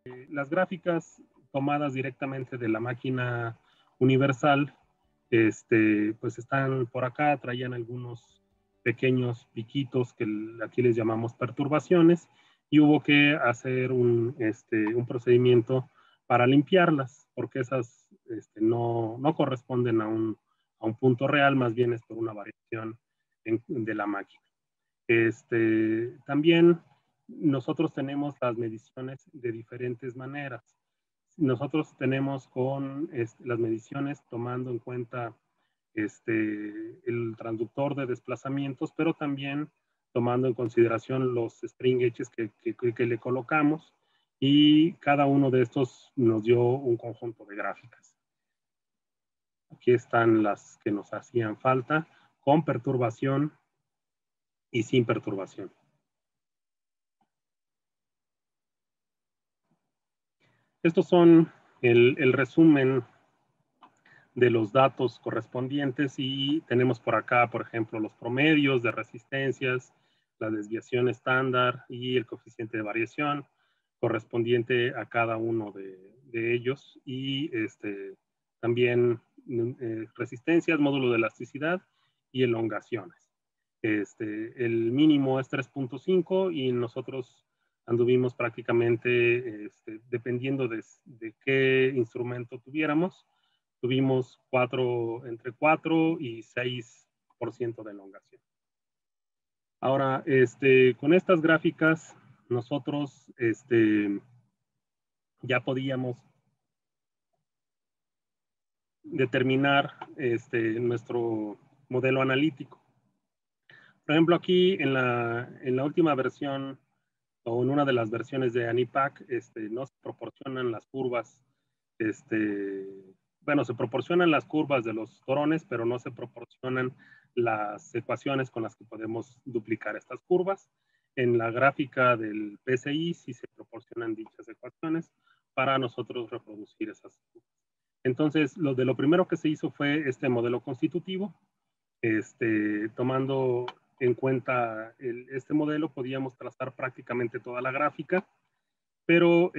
Las gráficas tomadas directamente de la máquina universal, pues están por acá, traían algunos pequeños piquitos que aquí les llamamos perturbaciones, y hubo que hacer un procedimiento para limpiarlas, porque esas no corresponden a un punto real, más bien es por una variación de la máquina. También nosotros tenemos las mediciones de diferentes maneras. Nosotros tenemos con las mediciones tomando en cuenta el transductor de desplazamientos, pero también tomando en consideración los string gauges que le colocamos, y cada uno de estos nos dio un conjunto de gráficas. Aquí están las que nos hacían falta, con perturbación y sin perturbación. Estos son el resumen de los datos correspondientes, y tenemos por acá, por ejemplo, los promedios de resistencias, la desviación estándar y el coeficiente de variación correspondiente a cada uno de ellos, y también resistencias, módulo de elasticidad y elongaciones. El mínimo es 3.5 y nosotros anduvimos prácticamente, dependiendo de qué instrumento tuviéramos, tuvimos entre 4 y 6% de elongación. Ahora, con estas gráficas, nosotros ya podíamos determinar nuestro modelo analítico. Por ejemplo, aquí en la última versión, o en una de las versiones de ANIPAC, no se proporcionan las curvas, bueno, se proporcionan las curvas de los torones, pero no se proporcionan las ecuaciones con las que podemos duplicar estas curvas. En la gráfica del PCI sí se proporcionan dichas ecuaciones para nosotros reproducir esas curvas. Entonces, lo primero que se hizo fue este modelo constitutivo. Tomando en cuenta este modelo, podíamos trazar prácticamente toda la gráfica, pero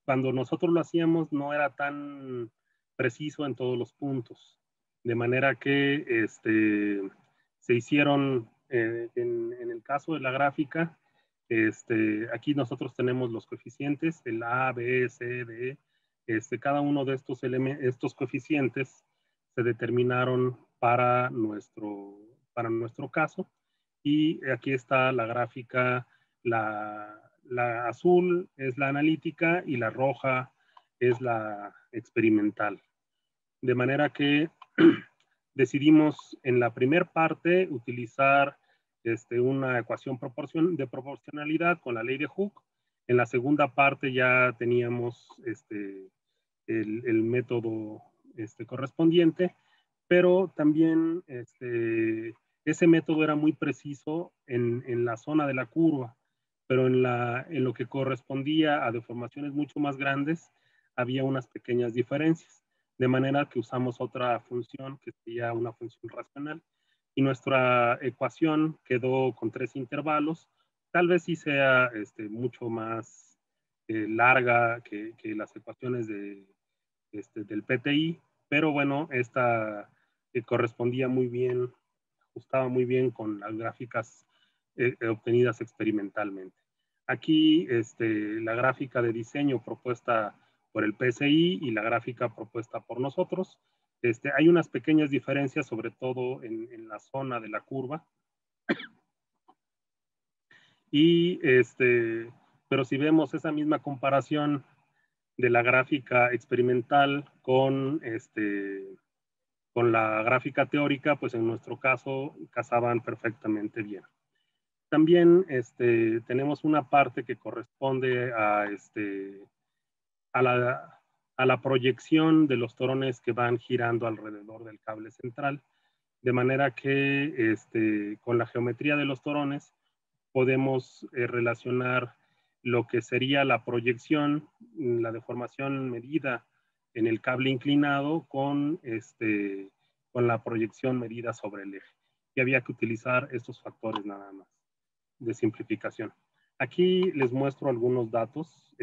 cuando nosotros lo hacíamos no era tan preciso en todos los puntos, de manera que se hicieron, en el caso de la gráfica, aquí nosotros tenemos los coeficientes, el A, B, C, D, cada uno de estos coeficientes se determinaron para nuestro caso, y aquí está la gráfica. La azul es la analítica y la roja es la experimental. De manera que decidimos en la primera parte utilizar una ecuación de proporcionalidad con la ley de Hooke. En la segunda parte ya teníamos el método correspondiente, pero también ese método era muy preciso en la zona de la curva, pero en lo que correspondía a deformaciones mucho más grandes había unas pequeñas diferencias, de manera que usamos otra función que sería una función racional, y nuestra ecuación quedó con 3 intervalos. Tal vez sí sea mucho más larga que las ecuaciones del PTI, pero bueno, esta correspondía muy bien, ajustaba muy bien con las gráficas obtenidas experimentalmente. Aquí la gráfica de diseño propuesta por el PSI y la gráfica propuesta por nosotros. Hay unas pequeñas diferencias, sobre todo en la zona de la curva. Y pero si vemos esa misma comparación de la gráfica experimental con la gráfica teórica, pues en nuestro caso casaban perfectamente bien. También tenemos una parte que corresponde a la proyección de los torones que van girando alrededor del cable central, de manera que con la geometría de los torones podemos relacionar lo que sería la proyección, la deformación medida en el cable inclinado con la proyección medida sobre el eje. Y había que utilizar estos factores nada más de simplificación. Aquí les muestro algunos datos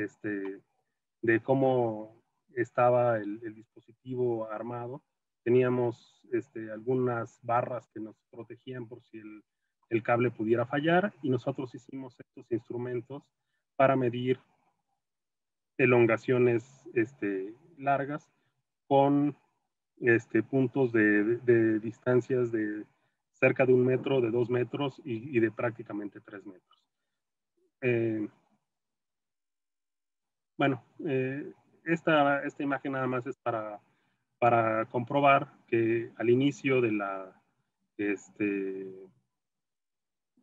de cómo estaba el dispositivo armado. Teníamos algunas barras que nos protegían por si el cable pudiera fallar, y nosotros hicimos estos instrumentos para medir elongaciones largas con puntos de distancias de cerca de 1 metro, de 2 metros y de prácticamente 3 metros. Bueno, esta imagen nada más es para comprobar que al inicio de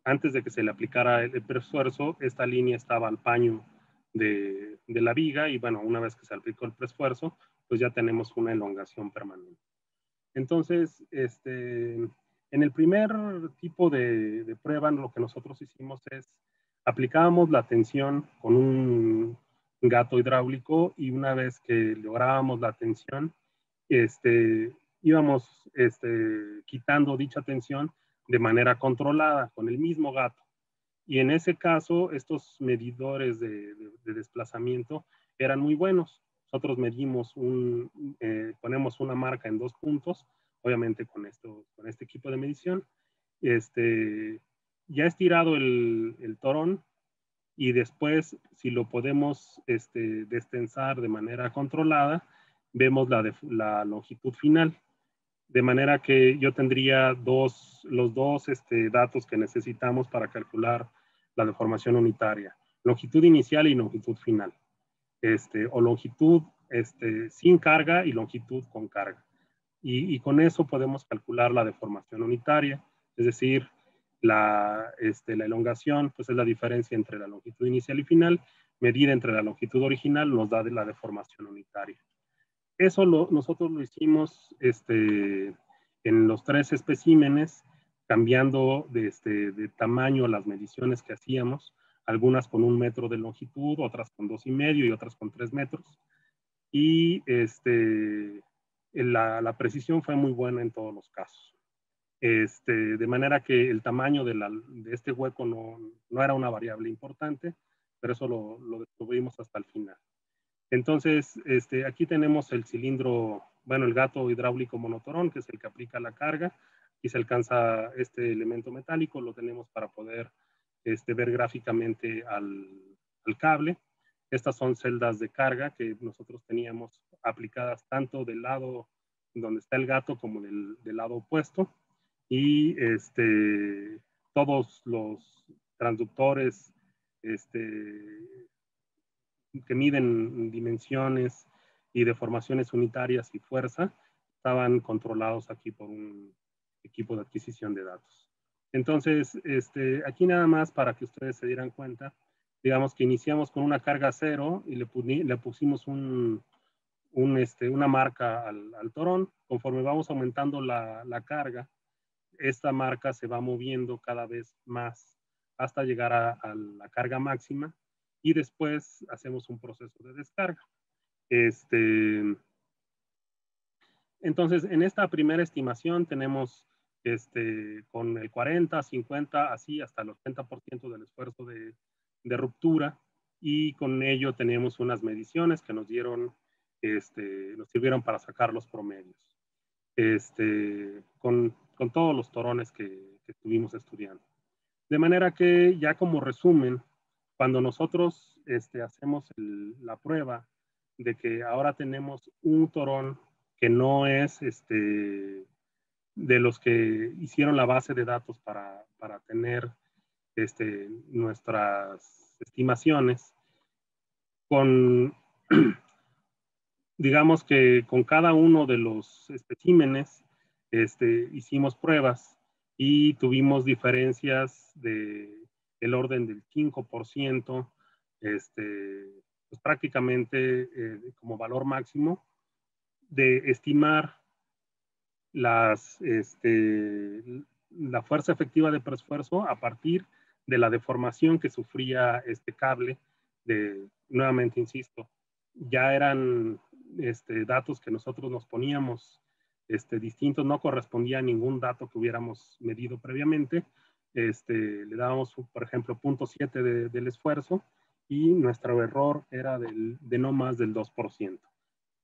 antes de que se le aplicara el preesfuerzo, esta línea estaba al paño de la viga, y bueno, una vez que se aplicó el preesfuerzo, pues ya tenemos una elongación permanente. Entonces, en el primer tipo de prueba, lo que nosotros hicimos es aplicábamos la tensión con un gato hidráulico, y una vez que lográbamos la tensión, íbamos quitando dicha tensión de manera controlada con el mismo gato. Y en ese caso, estos medidores de desplazamiento eran muy buenos. Nosotros medimos ponemos una marca en 2 puntos, obviamente con este equipo de medición. Ya estirado el torón, y después, si lo podemos destensar de manera controlada, vemos la longitud final. De manera que yo tendría los dos datos que necesitamos para calcular la deformación unitaria: longitud inicial y longitud final, o longitud sin carga y longitud con carga. Y con eso podemos calcular la deformación unitaria, es decir, la elongación pues es la diferencia entre la longitud inicial y final, medida entre la longitud original, nos da la deformación unitaria. Eso nosotros lo hicimos en los 3 especímenes, cambiando de tamaño las mediciones que hacíamos, algunas con 1 metro de longitud, otras con 2,5 y otras con 3 metros. Y la precisión fue muy buena en todos los casos. De manera que el tamaño de este hueco no era una variable importante, pero eso lo descubrimos hasta el final. Entonces, aquí tenemos el cilindro, bueno, el gato hidráulico monotorón, que es el que aplica la carga, y se alcanza este elemento metálico, lo tenemos para poder ver gráficamente al cable. Estas son celdas de carga que nosotros teníamos aplicadas tanto del lado donde está el gato como del lado opuesto, y todos los transductores que miden dimensiones y deformaciones unitarias y fuerza, estaban controlados aquí por un equipo de adquisición de datos. Entonces, aquí nada más para que ustedes se dieran cuenta, digamos que iniciamos con una carga 0 y le pusimos una marca al torón. Conforme vamos aumentando la carga, esta marca se va moviendo cada vez más hasta llegar a la carga máxima, y después hacemos un proceso de descarga. Entonces, en esta primera estimación tenemos con el 40, 50, así hasta el 80% del esfuerzo de ruptura, y con ello tenemos unas mediciones que nos sirvieron para sacar los promedios con todos los torones que estuvimos estudiando. De manera que, ya como resumen, cuando nosotros hacemos la prueba de que ahora tenemos un torón que no es de los que hicieron la base de datos para tener nuestras estimaciones, digamos que con cada uno de los especímenes hicimos pruebas y tuvimos diferencias del orden del 5%, pues prácticamente como valor máximo, de estimar la fuerza efectiva de preesfuerzo a partir de la deformación que sufría este cable. Nuevamente insisto, ya eran datos que nosotros nos poníamos distintos, no correspondía a ningún dato que hubiéramos medido previamente, le dábamos, por ejemplo, 0.7 del esfuerzo y nuestro error era de no más del 2%.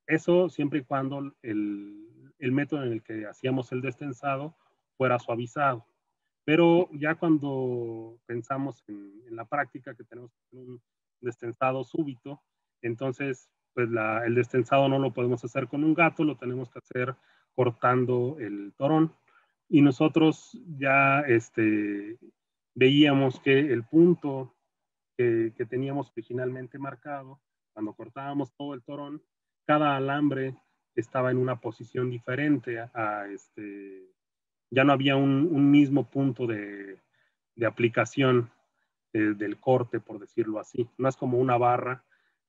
Eso siempre y cuando el método en el que hacíamos el destensado fuera suavizado. Pero ya cuando pensamos en la práctica que tenemos un destensado súbito, entonces pues el destensado no lo podemos hacer con un gato, lo tenemos que hacer cortando el torón. Y nosotros ya veíamos que el punto que teníamos originalmente marcado, cuando cortábamos todo el torón, cada alambre estaba en una posición diferente ya no había un mismo punto de aplicación del corte, por decirlo así. No es como una barra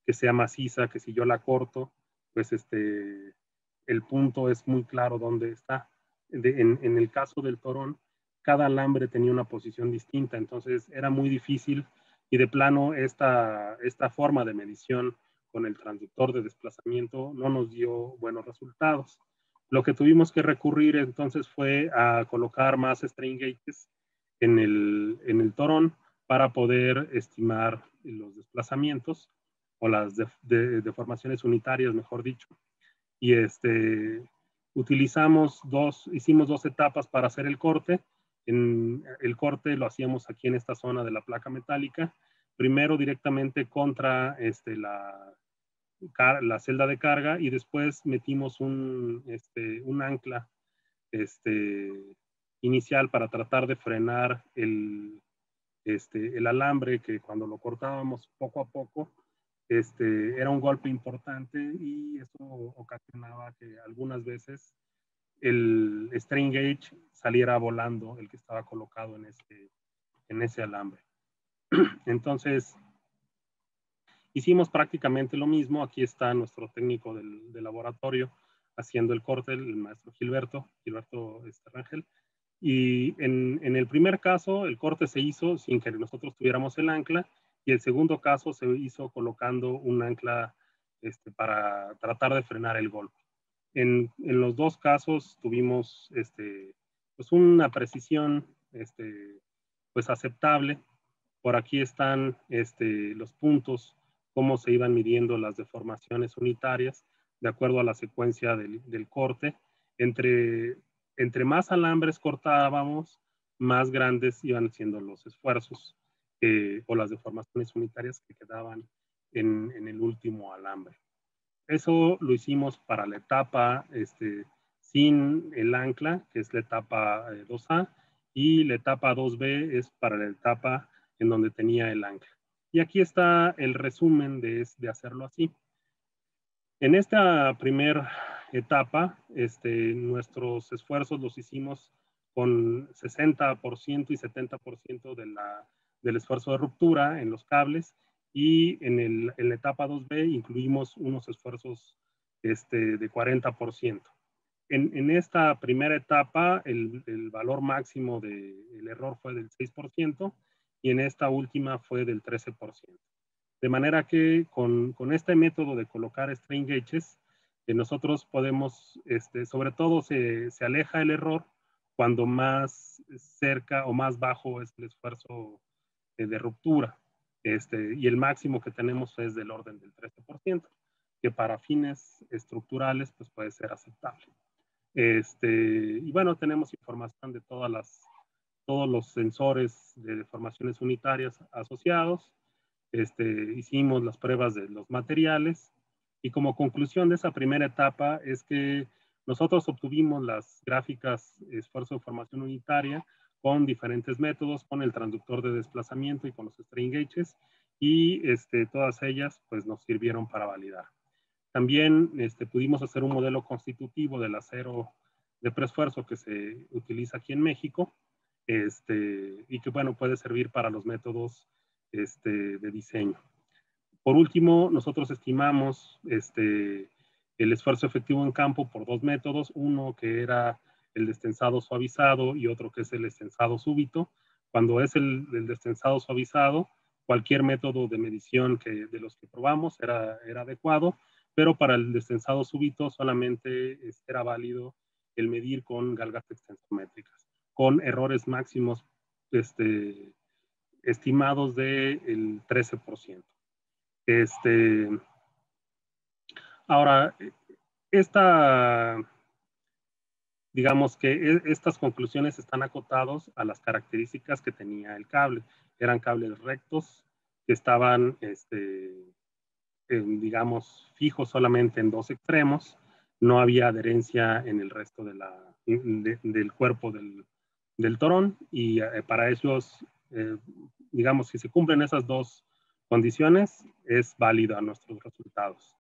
que sea maciza, que si yo la corto, pues el punto es muy claro dónde está. En el caso del torón, cada alambre tenía una posición distinta, entonces era muy difícil y de plano esta forma de medición con el transductor de desplazamiento no nos dio buenos resultados. Lo que tuvimos que recurrir entonces fue a colocar más strain gauges en el torón para poder estimar los desplazamientos o las deformaciones unitarias, mejor dicho. Y hicimos dos etapas para hacer el corte. El corte lo hacíamos aquí en esta zona de la placa metálica, primero directamente contra la celda de carga y después metimos un ancla inicial para tratar de frenar el alambre que cuando lo cortábamos poco a poco era un golpe importante y eso ocasionaba que algunas veces el strain gauge saliera volando, el que estaba colocado en ese alambre. Entonces, hicimos prácticamente lo mismo. Aquí está nuestro técnico del laboratorio haciendo el corte, el maestro Gilberto Rangel. Y en el primer caso, el corte se hizo sin que nosotros tuviéramos el ancla, y el segundo caso se hizo colocando un ancla para tratar de frenar el golpe. En los dos casos tuvimos pues una precisión pues aceptable. Por aquí están los puntos, cómo se iban midiendo las deformaciones unitarias de acuerdo a la secuencia del corte. Entre más alambres cortábamos, más grandes iban siendo los esfuerzos o las deformaciones unitarias que quedaban en el último alambre. Eso lo hicimos para la etapa sin el ancla, que es la etapa 2A, y la etapa 2B es para la etapa en donde tenía el ancla. Y aquí está el resumen de hacerlo así. En esta primera etapa, nuestros esfuerzos los hicimos con 60% y 70% del esfuerzo de ruptura en los cables, y en la etapa 2B incluimos unos esfuerzos de 40%. En esta primera etapa, el valor máximo del error fue del 6%, y en esta última fue del 13%. De manera que con este método de colocar strain gauges, nosotros podemos, sobre todo se aleja el error cuando más cerca o más bajo es el esfuerzo de ruptura. Y el máximo que tenemos es del orden del 13%, que para fines estructurales pues puede ser aceptable. Y bueno, tenemos información de todos los sensores de deformaciones unitarias asociados. Hicimos las pruebas de los materiales, y como conclusión de esa primera etapa es que nosotros obtuvimos las gráficas esfuerzo de formación unitaria con diferentes métodos, con el transductor de desplazamiento y con los strain gauges, y todas ellas pues nos sirvieron para validar. También pudimos hacer un modelo constitutivo del acero de preesfuerzo que se utiliza aquí en México, y que bueno, puede servir para los métodos de diseño. Por último, nosotros estimamos el esfuerzo efectivo en campo por dos métodos, uno que era el destensado suavizado y otro que es el destensado súbito. Cuando es el destensado suavizado, cualquier método de medición de los que probamos era adecuado, pero para el destensado súbito solamente era válido el medir con galgas extensométricas, con errores máximos estimados del 13%. Ahora, digamos que estas conclusiones están acotados a las características que tenía el cable. Eran cables rectos que estaban, digamos, fijos solamente en dos extremos. No había adherencia en el resto del cuerpo del torón, y para ellos, digamos, si se cumplen esas dos condiciones, es válido a nuestros resultados.